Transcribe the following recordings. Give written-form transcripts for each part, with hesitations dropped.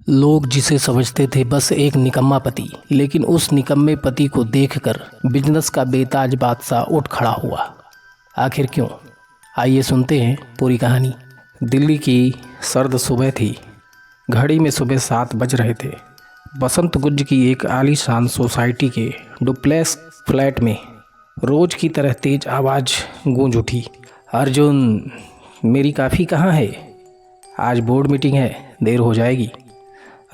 लोग जिसे समझते थे बस एक निकम्मा पति, लेकिन उस निकम्मे पति को देखकर बिजनेस का बेताज बादशाह उठ खड़ा हुआ। आखिर क्यों? आइए सुनते हैं पूरी कहानी। दिल्ली की सर्द सुबह थी। घड़ी में सुबह 7 बज रहे थे। बसंत गुंज की एक आलीशान सोसाइटी के डुप्लेक्स फ्लैट में रोज की तरह तेज आवाज़ गूंज उठी। अर्जुन, मेरी कॉफ़ी कहाँ है? आज बोर्ड मीटिंग है, देर हो जाएगी।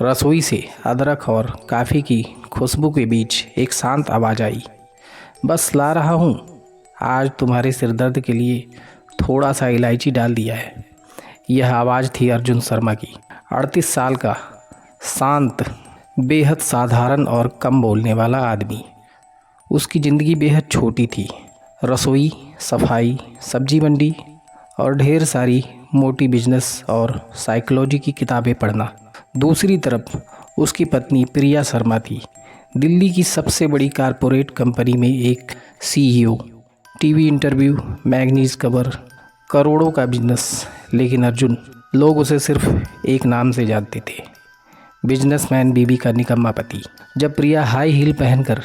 रसोई से अदरक और कॉफ़ी की खुशबू के बीच एक शांत आवाज़ आई। बस ला रहा हूँ, आज तुम्हारे सिरदर्द के लिए थोड़ा सा इलायची डाल दिया है। यह आवाज़ थी अर्जुन शर्मा की। 38 साल का, शांत, बेहद साधारण और कम बोलने वाला आदमी। उसकी ज़िंदगी बेहद छोटी थी। रसोई, सफाई, सब्जी मंडी और ढेर सारी मोटी बिजनेस और साइकोलॉजी की किताबें पढ़ना। दूसरी तरफ उसकी पत्नी प्रिया शर्मा थी। दिल्ली की सबसे बड़ी कारपोरेट कंपनी में एक CEO, TV interview, magazines cover, करोड़ों का बिजनेस। लेकिन अर्जुन, लोग उसे सिर्फ एक नाम से जानते थे, बिजनेसमैन बीबी का निकम्मा पति। जब प्रिया हाई हील पहनकर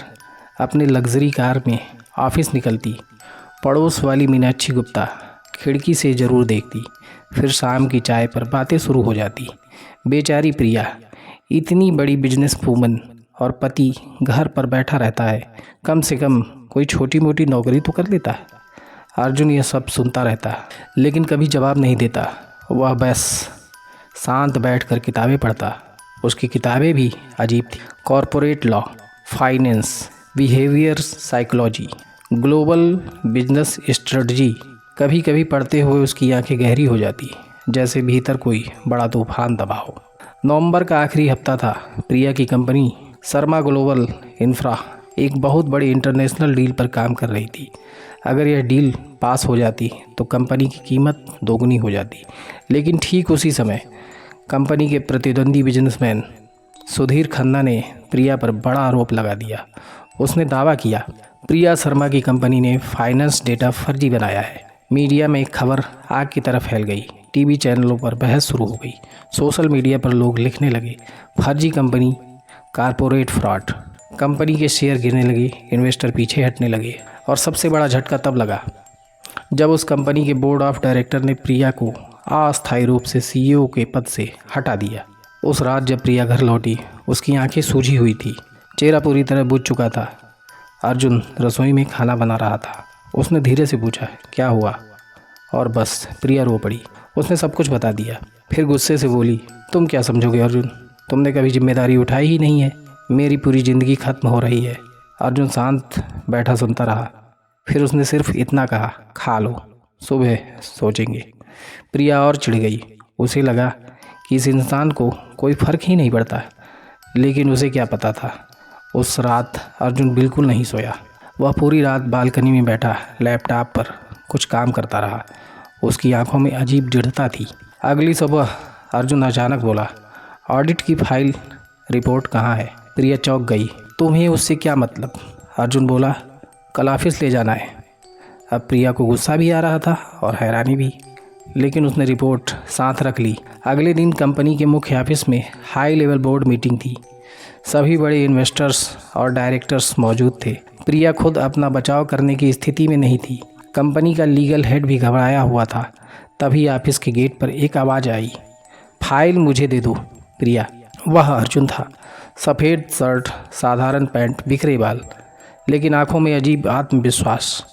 अपने लग्जरी कार में ऑफिस निकलती, पड़ोस वाली मीनाक्षी गुप्ता खिड़की से ज़रूर देखती। फिर शाम की चाय पर बातें शुरू हो जाती। बेचारी प्रिया, इतनी बड़ी बिजनेस वूमन और पति घर पर बैठा रहता है, कम से कम कोई छोटी मोटी नौकरी तो कर लेता है। अर्जुन यह सब सुनता रहता, लेकिन कभी जवाब नहीं देता। वह बस शांत बैठकर किताबें पढ़ता। उसकी किताबें भी अजीब थी। Corporate law, finance, behaviour psychology, global business strategy. कभी कभी पढ़ते हुए उसकी आंखें गहरी हो जाती, जैसे भीतर कोई बड़ा तूफान दबा हो। नवंबर का आखिरी हफ्ता था। प्रिया की कंपनी शर्मा ग्लोबल इंफ्रा एक बहुत बड़ी इंटरनेशनल डील पर काम कर रही थी। अगर यह डील पास हो जाती तो कंपनी की कीमत दोगुनी हो जाती। लेकिन ठीक उसी समय कंपनी के प्रतिद्वंदी बिजनेसमैन सुधीर खन्ना ने प्रिया पर बड़ा आरोप लगा दिया। उसने दावा किया, प्रिया शर्मा की कंपनी ने फाइनेंस डेटा फर्जी बनाया है। मीडिया में खबर आग की तरह फैल गई। टीवी चैनलों पर बहस शुरू हो गई। सोशल मीडिया पर लोग लिखने लगे, फर्जी कंपनी, कारपोरेट फ्रॉड। कंपनी के शेयर गिरने लगे, इन्वेस्टर पीछे हटने लगे। और सबसे बड़ा झटका तब लगा जब उस कंपनी के बोर्ड ऑफ डायरेक्टर ने प्रिया को अस्थायी रूप से सीईओ के पद से हटा दिया। उस रात जब प्रिया घर लौटी, उसकी आंखें सूजी हुई थी, चेहरा पूरी तरह बुझ चुका था। अर्जुन रसोई में खाना बना रहा था। उसने धीरे से पूछा, क्या हुआ? और बस प्रिया रो पड़ी। उसने सब कुछ बता दिया। फिर गुस्से से बोली, तुम क्या समझोगे अर्जुन? तुमने कभी जिम्मेदारी उठाई ही नहीं है। मेरी पूरी ज़िंदगी ख़त्म हो रही है। अर्जुन शांत बैठा सुनता रहा। फिर उसने सिर्फ इतना कहा, खा लो, सुबह सोचेंगे। प्रिया और चिढ़ गई। उसे लगा कि इस इंसान को कोई फ़र्क ही नहीं पड़ता। लेकिन उसे क्या पता था, उस रात अर्जुन बिल्कुल नहीं सोया। वह पूरी रात बालकनी में बैठा लैपटॉप पर कुछ काम करता रहा। उसकी आंखों में अजीब दृढ़ता थी। अगली सुबह अर्जुन अचानक बोला, ऑडिट की फाइल रिपोर्ट कहाँ है? प्रिया चौंक गई। तुम्हें उससे क्या मतलब? अर्जुन बोला, कल ऑफिस ले जाना है। अब प्रिया को गुस्सा भी आ रहा था और हैरानी भी, लेकिन उसने रिपोर्ट साथ रख ली। अगले दिन कंपनी के मुख्य ऑफिस में हाई लेवल बोर्ड मीटिंग थी। सभी बड़े इन्वेस्टर्स और डायरेक्टर्स मौजूद थे। प्रिया खुद अपना बचाव करने की स्थिति में नहीं थी। कंपनी का लीगल हेड भी घबराया हुआ था। तभी ऑफिस के गेट पर एक आवाज़ आई, फाइल मुझे दे दो। प्रिया। वह अर्जुन था। सफ़ेद शर्ट, साधारण पैंट, बिखरे बाल, लेकिन आंखों में अजीब आत्मविश्वास।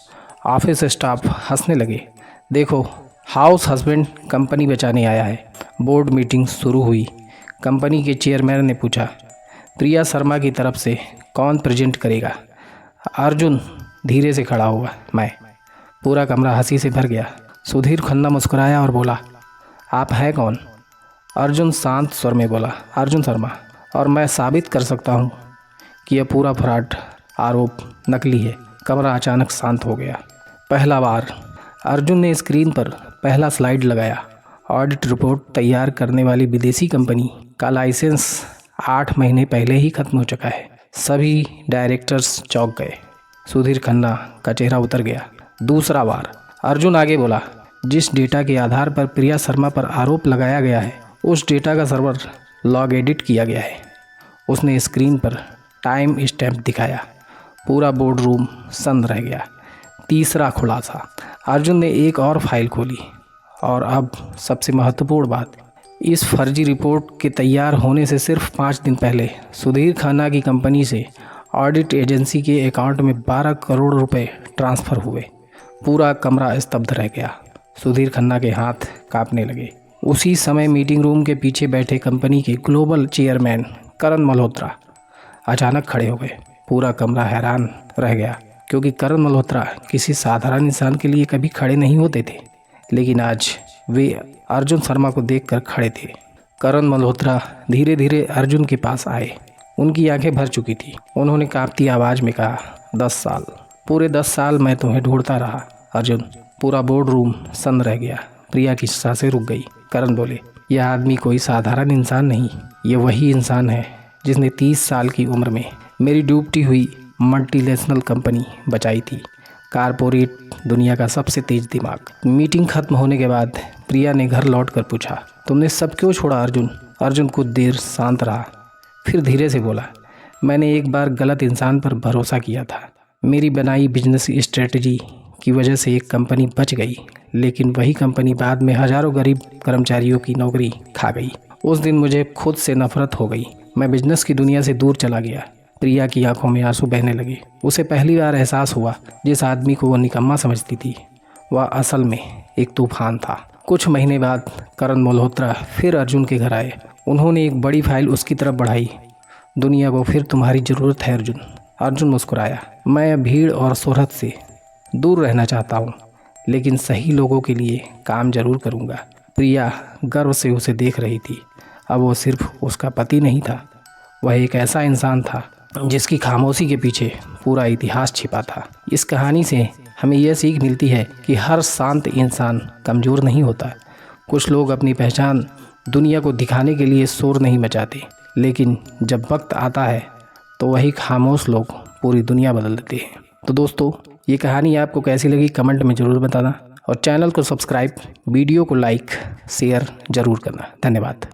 ऑफिस स्टाफ हंसने लगे। देखो, हाउस हस्बैंड कंपनी बचाने आया है। बोर्ड मीटिंग शुरू हुई। कंपनी के चेयरमैन ने पूछा, प्रिया शर्मा की तरफ से कौन प्रेजेंट करेगा? अर्जुन धीरे से खड़ा हुआ, मैं। पूरा कमरा हंसी से भर गया। सुधीर खन्ना मुस्कुराया और बोला, आप हैं कौन? अर्जुन शांत स्वर में बोला, अर्जुन शर्मा, और मैं साबित कर सकता हूँ कि यह पूरा फ्रॉड आरोप नकली है। कमरा अचानक शांत हो गया। पहला बार अर्जुन ने स्क्रीन पर पहला स्लाइड लगाया। ऑडिट रिपोर्ट तैयार करने वाली विदेशी कंपनी का लाइसेंस 8 महीने पहले ही खत्म हो चुका है। सभी डायरेक्टर्स चौंक गए। सुधीर खन्ना का चेहरा उतर गया। दूसरा बार अर्जुन आगे बोला, जिस डेटा के आधार पर प्रिया शर्मा पर आरोप लगाया गया है, उस डेटा का सर्वर लॉग एडिट किया गया है। उसने स्क्रीन पर टाइम स्टैम्प दिखाया। पूरा बोर्ड रूम सन्न रह गया। तीसरा खुलासा, अर्जुन ने एक और फाइल खोली और अब सबसे महत्वपूर्ण बात, इस फर्जी रिपोर्ट के तैयार होने से सिर्फ 5 दिन पहले सुधीर खन्ना की कंपनी से ऑडिट एजेंसी के अकाउंट में 12 करोड़ रुपए ट्रांसफ़र हुए। पूरा कमरा स्तब्ध रह गया। सुधीर खन्ना के हाथ कांपने लगे। उसी समय मीटिंग रूम के पीछे बैठे कंपनी के ग्लोबल चेयरमैन करण मल्होत्रा अचानक खड़े हो गए। पूरा कमरा हैरान रह गया, क्योंकि करण मल्होत्रा किसी साधारण इंसान के लिए कभी खड़े नहीं होते थे, लेकिन आज वे अर्जुन शर्मा को देखकर खड़े थे। करण मल्होत्रा धीरे धीरे अर्जुन के पास आए। उनकी आंखें भर चुकी थी। उन्होंने कांपती आवाज़ में कहा, 10 साल, पूरे 10 साल मैं तुम्हें ढूंढता रहा अर्जुन। पूरा बोर्ड रूम सन्न रह गया। प्रिया की सांसें रुक गई। करण बोले, यह आदमी कोई साधारण इंसान नहीं, ये वही इंसान है जिसने 30 साल की उम्र में मेरी डूबती हुई मल्टीनेशनल कंपनी बचाई थी। कारपोरेट दुनिया का सबसे तेज दिमाग। मीटिंग खत्म होने के बाद प्रिया ने घर लौटकर पूछा, तुमने सब क्यों छोड़ा अर्जुन? अर्जुन कुछ देर शांत रहा, फिर धीरे से बोला, मैंने एक बार गलत इंसान पर भरोसा किया था। मेरी बनाई बिजनेस स्ट्रेटजी की वजह से एक कंपनी बच गई, लेकिन वही कंपनी बाद में हजारों गरीब कर्मचारियों की नौकरी खा गई। उस दिन मुझे खुद से नफरत हो गई। मैं बिजनेस की दुनिया से दूर चला गया। प्रिया की आंखों में आंसू बहने लगे। उसे पहली बार एहसास हुआ, जिस आदमी को वो निकम्मा समझती थी, वह असल में एक तूफान था। कुछ महीने बाद करण मल्होत्रा फिर अर्जुन के घर आए। उन्होंने एक बड़ी फाइल उसकी तरफ बढ़ाई। दुनिया को फिर तुम्हारी ज़रूरत है अर्जुन। अर्जुन मुस्कुराया, मैं भीड़ और शोहरत से दूर रहना चाहता हूँ, लेकिन सही लोगों के लिए काम जरूर करूँगा। प्रिया गर्व से उसे देख रही थी। अब वो सिर्फ उसका पति नहीं था, वह एक ऐसा इंसान था जिसकी खामोशी के पीछे पूरा इतिहास छिपा था। इस कहानी से हमें यह सीख मिलती है कि हर शांत इंसान कमज़ोर नहीं होता। कुछ लोग अपनी पहचान दुनिया को दिखाने के लिए शोर नहीं मचाते, लेकिन जब वक्त आता है तो वही खामोश लोग पूरी दुनिया बदल देते हैं। तो दोस्तों, ये कहानी आपको कैसी लगी कमेंट में ज़रूर बताना, और चैनल को सब्सक्राइब, वीडियो को लाइक शेयर ज़रूर करना। धन्यवाद।